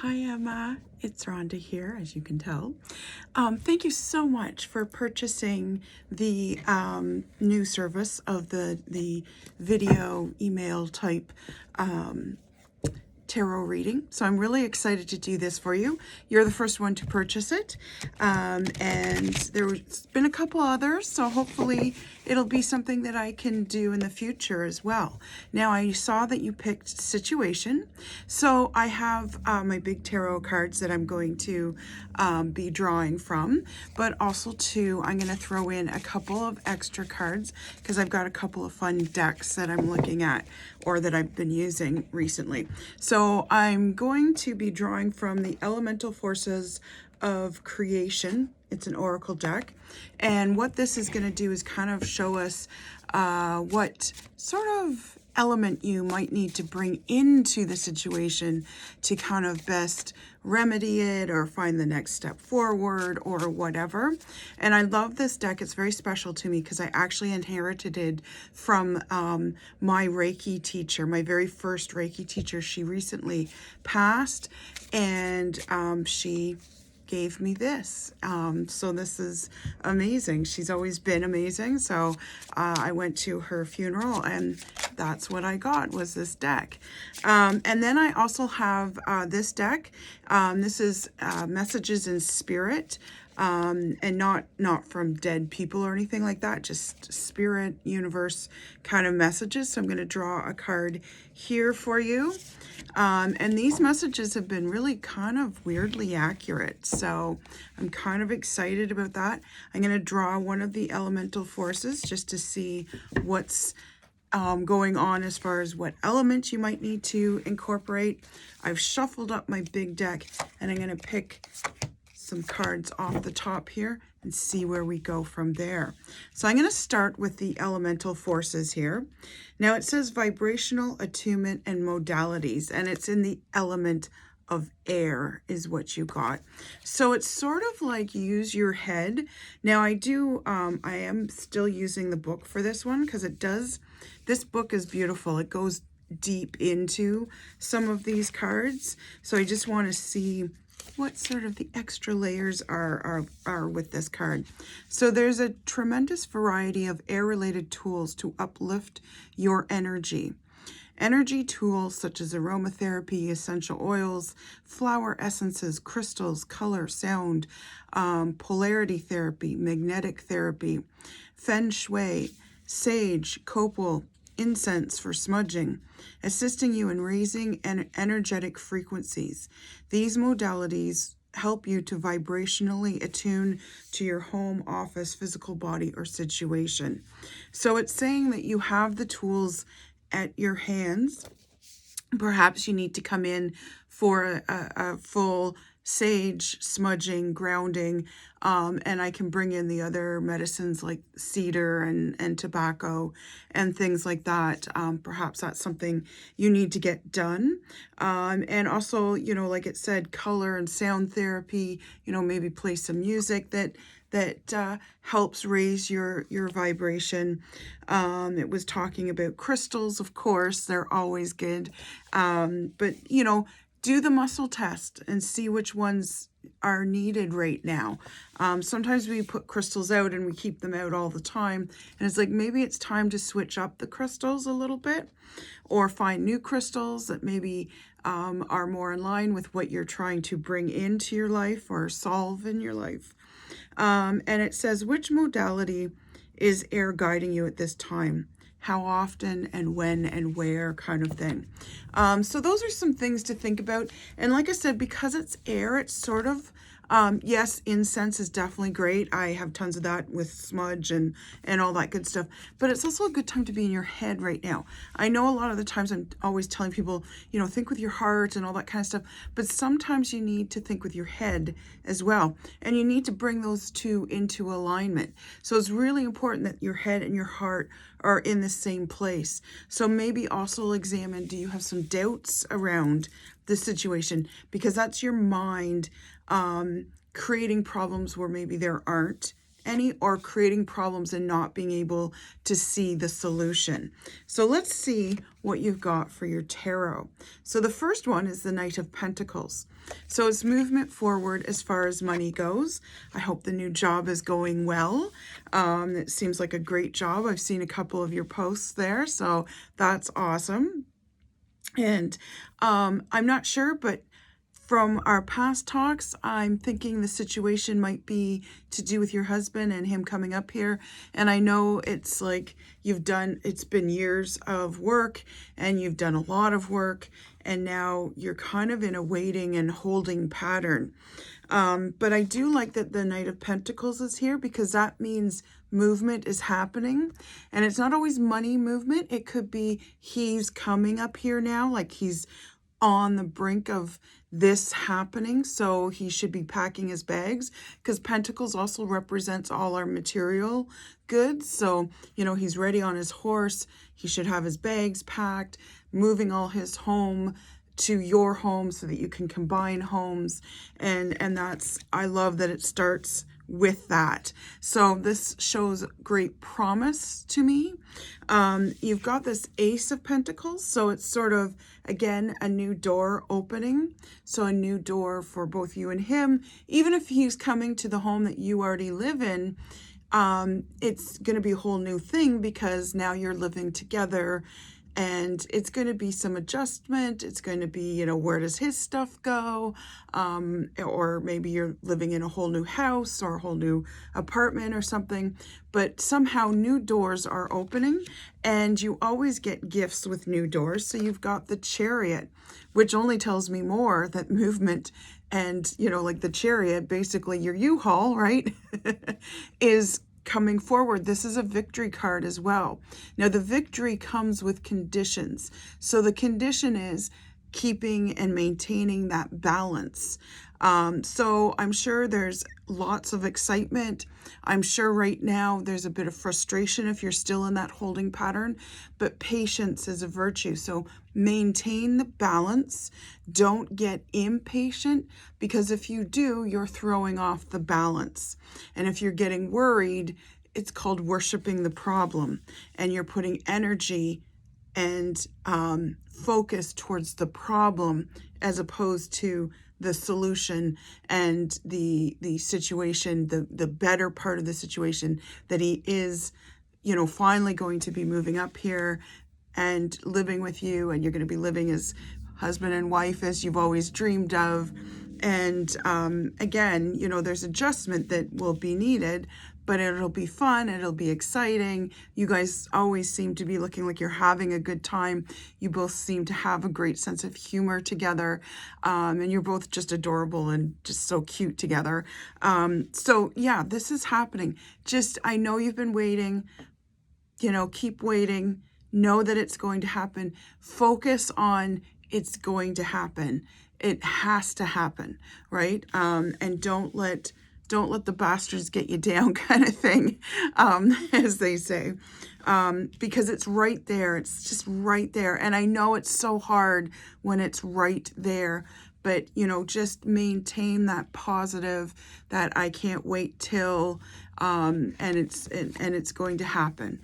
Hi Emma, it's Rhonda here, as you can tell. Thank you so much for purchasing the new service of the video email type tarot reading. So I'm really excited to do this for you. You're the first one to purchase it. And there's been a couple others, so hopefully it'll be something that I can do in the future as well. Now I saw that you picked Situation. So I have my big tarot cards that I'm going to be drawing from, but also too, I'm going to throw in a couple of extra cards because I've got a couple of fun decks that I'm looking at or that I've been using recently. So I'm going to be drawing from the Elemental Forces of Creation. It's an oracle deck. And what this is going to do is kind of show us what sort of element you might need to bring into the situation to kind of best remedy it or find the next step forward or whatever. And I love this deck. It's very special to me because I actually inherited it from my Reiki teacher, my very first Reiki teacher. She recently passed, and she gave me this. So this is amazing. She's always been amazing. So I went to her funeral and that's what I got, was this deck. And then I also have this deck. This is Messages in Spirit. And not from dead people or anything like that, just spirit, universe kind of messages. So I'm going to draw a card here for you. And these messages have been really kind of weirdly accurate. So I'm kind of excited about that. I'm going to draw one of the elemental forces just to see what's going on as far as what elements you might need to incorporate. I've shuffled up my big deck and I'm going to pick some cards off the top here and see where we go from there. So I'm going to start with the elemental forces here. Now it says vibrational attunement and modalities, and it's in the element of air is what you got. So it's sort of like use your head. Now I am still using the book for this one because this book is beautiful. It goes deep into some of these cards. So I just want to see what sort of the extra layers are with this card. So there's a tremendous variety of air-related tools to uplift your energy. Energy tools such as aromatherapy, essential oils, flower essences, crystals, color, sound, polarity therapy, magnetic therapy, feng shui, sage, copal, incense for smudging, assisting you in raising energetic frequencies. These modalities help you to vibrationally attune to your home, office, physical body, or situation. So it's saying that you have the tools at your hands. Perhaps you need to come in for a full sage, smudging, grounding, and I can bring in the other medicines like cedar and tobacco and things like that. Perhaps that's something you need to get done. And also, like it said, color and sound therapy, maybe play some music that helps raise your vibration. It was talking about crystals, of course, they're always good. But, do the muscle test and see which ones are needed right now. Sometimes we put crystals out and we keep them out all the time. And it's like, maybe it's time to switch up the crystals a little bit or find new crystals that maybe are more in line with what you're trying to bring into your life or solve in your life. And it says, which modality is air guiding you at this time? How often and when and where, kind of thing. So those are some things to think about. And like I said, because it's air, it's sort of, yes, incense is definitely great. I have tons of that with smudge and all that good stuff. But it's also a good time to be in your head right now. I know a lot of the times I'm always telling people, think with your heart and all that kind of stuff. But sometimes you need to think with your head as well. And you need to bring those two into alignment. So it's really important that your head and your heart are in the same place. So maybe also examine, do you have some doubts around the situation? Because that's your mind creating problems where maybe there aren't, any or creating problems and not being able to see the solution. So let's see what you've got for your tarot. So the first one is the Knight of Pentacles. So it's movement forward as far as money goes. I hope the new job is going well. It seems like a great job. I've seen a couple of your posts there, so that's awesome. And I'm not sure, but from our past talks, I'm thinking the situation might be to do with your husband and him coming up here. And I know it's like it's been years of work and you've done a lot of work, and now you're kind of in a waiting and holding pattern. But I do like that the Knight of Pentacles is here, because that means movement is happening. And it's not always money movement. It could be he's coming up here now, like he's on the brink of this happening, so he should be packing his bags, because Pentacles also represents all our material goods. So, you know, he's ready on his horse. He should have his bags packed, moving all his home to your home so that you can combine homes. And that's, I love that it starts with that. So this shows great promise to me. You've got this Ace of Pentacles, so it's sort of, again, a new door opening. So a new door for both you and him. Even if he's coming to the home that you already live in, it's going to be a whole new thing, because now you're living together. And it's going to be some adjustment. It's going to be, you know, where does his stuff go? Or maybe you're living in a whole new house or a whole new apartment or something. But somehow new doors are opening, and you always get gifts with new doors. So you've got the Chariot, which only tells me more that movement and, you know, like the Chariot, basically your U-Haul, right, is coming forward. This is a victory card as well. Now the victory comes with conditions. So the condition is keeping and maintaining that balance. So I'm sure there's lots of excitement. I'm sure right now there's a bit of frustration if you're still in that holding pattern, but patience is a virtue. So maintain the balance. Don't get impatient, because if you do, you're throwing off the balance. And if you're getting worried, it's called worshiping the problem, and you're putting energy and focus towards the problem as opposed to the solution and the situation, the better part of the situation, that he is, you know, finally going to be moving up here and living with you, and you're going to be living as husband and wife as you've always dreamed of. And again, you know, there's adjustment that will be needed, but it'll be fun. It'll be exciting. You guys always seem to be looking like you're having a good time. You both seem to have a great sense of humor together. And you're both just adorable and just so cute together. So yeah, this is happening. Just, I know you've been waiting, you know, keep waiting. Know that it's going to happen. Focus on it's going to happen. It has to happen, right? And don't let the bastards get you down, kind of thing, as they say, because it's right there. It's just right there. And I know it's so hard when it's right there, but, you know, just maintain that positive, that I can't wait till, and it's going to happen.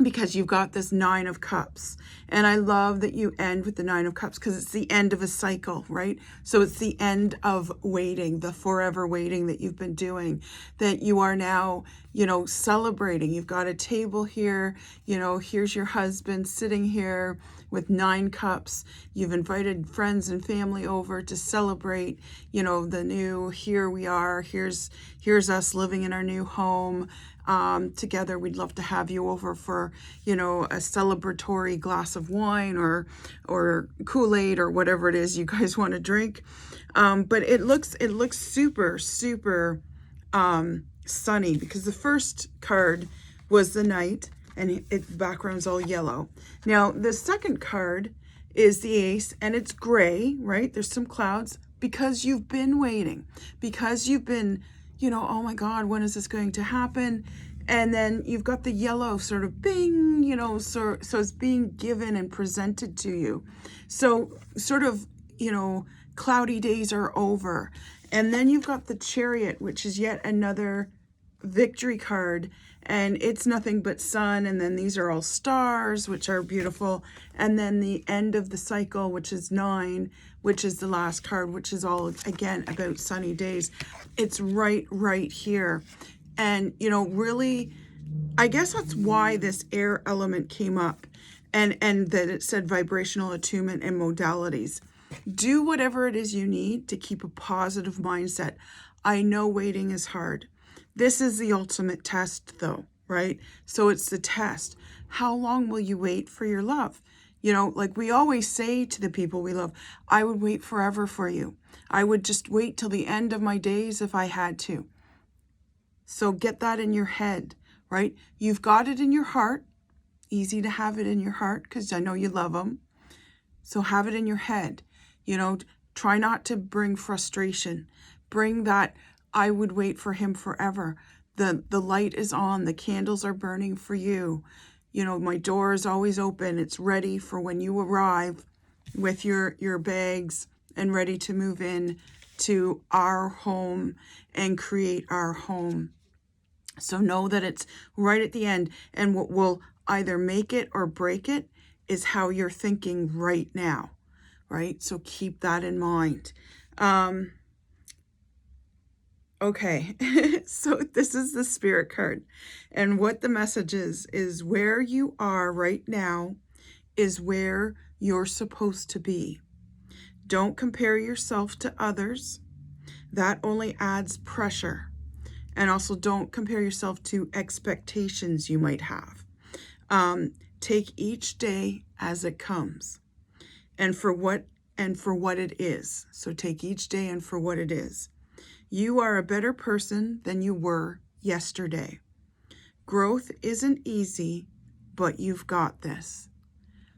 Because you've got this Nine of Cups. And I love that you end with the Nine of Cups, because it's the end of a cycle, right? So it's the end of waiting, the forever waiting that you've been doing, that you are now, you know, celebrating. You've got a table here, you know, here's your husband sitting here with 9 cups. You've invited friends and family over to celebrate, you know, the new, here we are, here's us living in our new home. Together. We'd love to have you over for, you know, a celebratory glass of wine or Kool-Aid or whatever it is you guys want to drink. But it looks super, super sunny, because the first card was the Knight, and the background's all yellow. Now the second card is the Ace, and it's gray, right? There's some clouds, because you've been waiting, because you've been, you know, oh my God, when is this going to happen? And then you've got the yellow sort of bing, you know, so it's being given and presented to you. So sort of, you know, cloudy days are over, And then you've got the Chariot, which is yet another victory card. And it's nothing but sun. And then these are all stars, which are beautiful. And then the end of the cycle, which is 9, which is the last card, which is all, again, about sunny days. It's right here. And, you know, really, I guess that's why this air element came up. And that it said vibrational attunement and modalities. Do whatever it is you need to keep a positive mindset. I know waiting is hard. This is the ultimate test, though, right? So it's the test. How long will you wait for your love? You know, like we always say to the people we love, I would wait forever for you. I would just wait till the end of my days if I had to. So get that in your head, right? You've got it in your heart. Easy to have it in your heart because I know you love them. So have it in your head. You know, try not to bring frustration. Bring that, I would wait for him forever. The light is on. The candles are burning for you. You know, my door is always open. It's ready for when you arrive with your bags and ready to move in to our home and create our home. So know that it's right at the end. And what will either make it or break it is how you're thinking right now. Right? So keep that in mind. Okay, so this is the Spirit card. And what the message is where you are right now is where you're supposed to be. Don't compare yourself to others. That only adds pressure. And also don't compare yourself to expectations you might have. Take each day as it comes. And for what it is. So take each day and for what it is. You are a better person than you were yesterday. Growth isn't easy, but you've got this.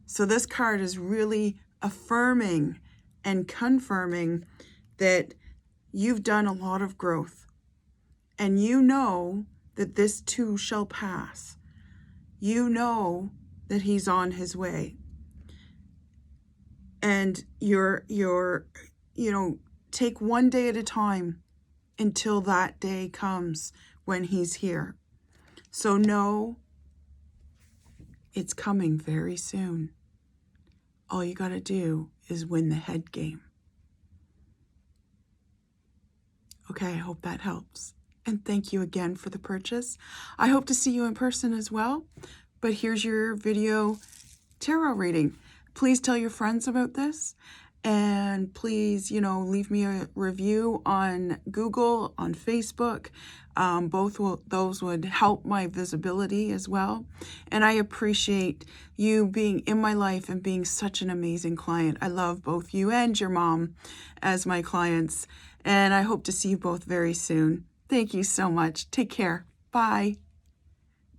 So this card is really affirming and confirming that you've done a lot of growth. And you know that this too shall pass. You know that he's on his way. And you're take one day at a time until that day comes when he's here. So know it's coming very soon. All you got to do is win the head game. Okay, I hope that helps. And thank you again for the purchase. I hope to see you in person as well. But here's your video tarot reading. Please tell your friends about this. And please, leave me a review on Google, on Facebook. Those would help my visibility as well. And I appreciate you being in my life and being such an amazing client. I love both you and your mom as my clients. And I hope to see you both very soon. Thank you so much. Take care. Bye.